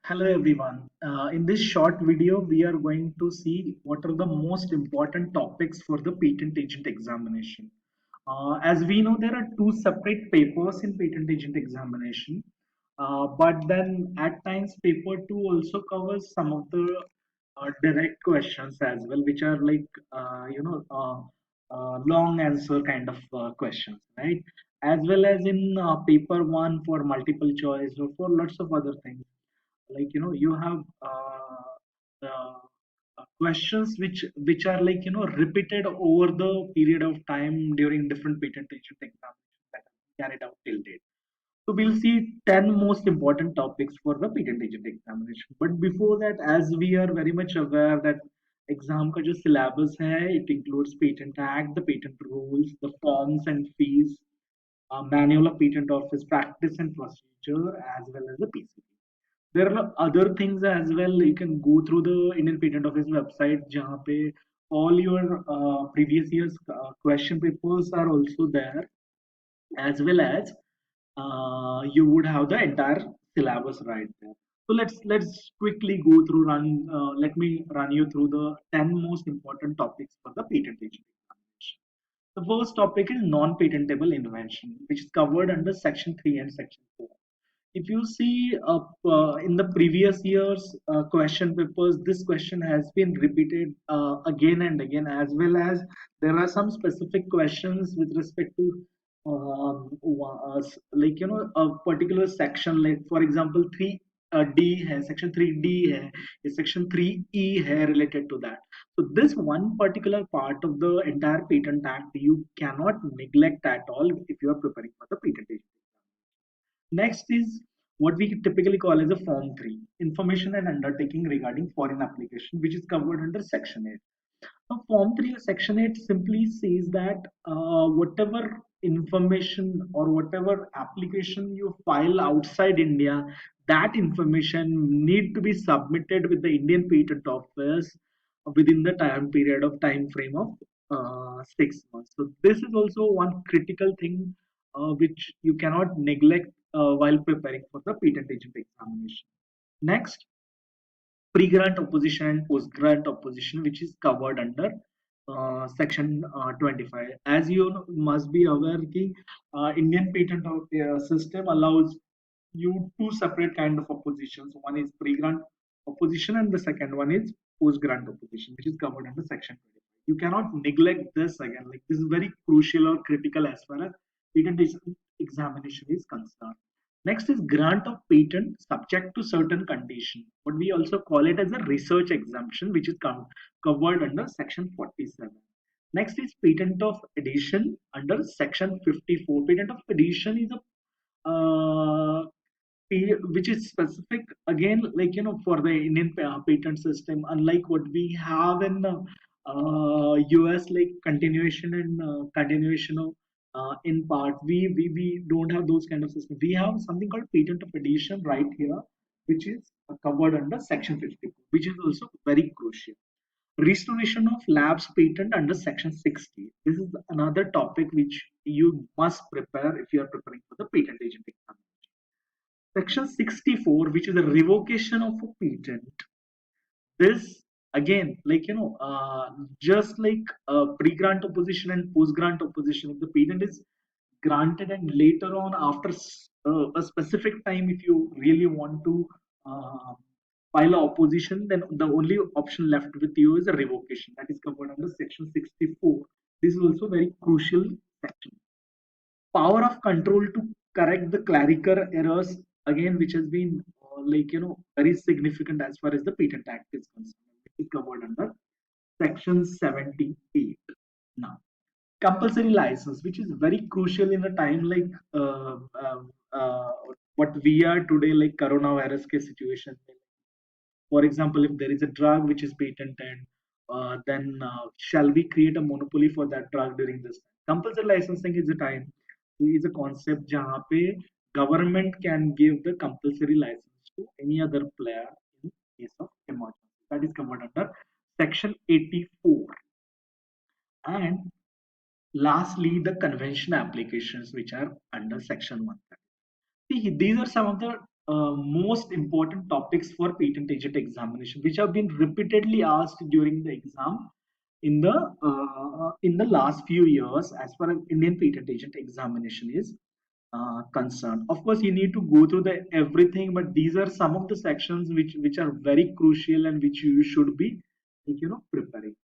Hello everyone. In this short video, we are going to see what are the most important topics for the patent agent examination. As we know, there are two separate papers in patent agent examination, but then at times paper two also covers some of the direct questions as well, which are like long answer kind of questions, right? As well as in paper one for multiple choice or for lots of other things like you have questions which are like repeated over the period of time during different patent agent examinations that are carried out till date. So we'll see 10 most important topics for the patent agent examination. But before that, as we are very much aware that exam का जो syllabus है, it includes patent act, the patent rules, the forms and fees, manual of patent office practice and procedure, as well as the PCP. There are other things as well. You can go through the Indian Patent Office website, जहाँ पे all your previous years question papers are also there, as well as you would have the entire syllabus right there. So let's quickly go through let me run you through the 10 most important topics for the patent agent examination. The first topic is non-patentable invention, which is covered under Section 3 and Section 4. If you see in the previous years question papers, this question has been repeated again and again, as well as there are some specific questions with respect to like a particular section, like for example 3 D है, section 3D है, section 3E है related to that. So this one particular part of the entire patent act you cannot neglect at all if you are preparing for the patent exam. Next is what we typically call as a Form 3, information and undertaking regarding foreign application, which is covered under Section 8. Now, Form 3 or Section 8 simply says that whatever information or whatever application you file outside India, that information need to be submitted with the Indian Patent Office within the time frame of 6 months. So this is also one critical thing which you cannot neglect while preparing for the patent agent examination. Next, pre-grant opposition and post-grant opposition, which is covered under section 25. As you must be aware, the Indian patent system allows you two separate kind of oppositions. One is pre-grant opposition, and the second one is post-grant opposition, which is covered under section 25. You cannot neglect this again. Like this is very crucial or critical as far as patent examination is concerned. Next is grant of patent subject to certain condition. What we also call it as a research exemption, which is covered under section 47. Next is patent of addition under section 54. Patent of addition is a which is specific again, like for the Indian patent system, unlike what we have in US, like continuation and continuation of in part. We don't have those kind of systems. We have something called patent of addition right here, which is covered under section 54, which is also very crucial. Restoration of labs patent under section 60. This is another topic which you must prepare if you are preparing for the patent agent exam. Section 64, which is a revocation of a patent. This again, like just like pre-grant opposition and post-grant opposition, if the patent is granted and later on after a specific time, if you really want to uh, file a opposition, then the only option left with you is a revocation, that is covered under section 64. This is also very crucial section. Power of control to correct the clerical errors, again, which has been very significant as far as the patent act is concerned. It is covered under section 78. Now, compulsory license, which is very crucial in a time like uh, what we are today, like coronavirus case situation. For example, if there is a drug which is patented, then shall we create a monopoly for that drug during this time? Compulsory licensing is a time, is a concept जहाँ पे government can give the compulsory license to any other player in case of emergency. That is covered under section 84. And lastly, the convention applications which are under section 130. See, these are some of the most important topics for patent agent examination, which have been repeatedly asked during the exam in the last few years, as far as Indian patent agent examination is concerned. Of course, you need to go through the everything, but these are some of the sections which are very crucial and which you should be preparing.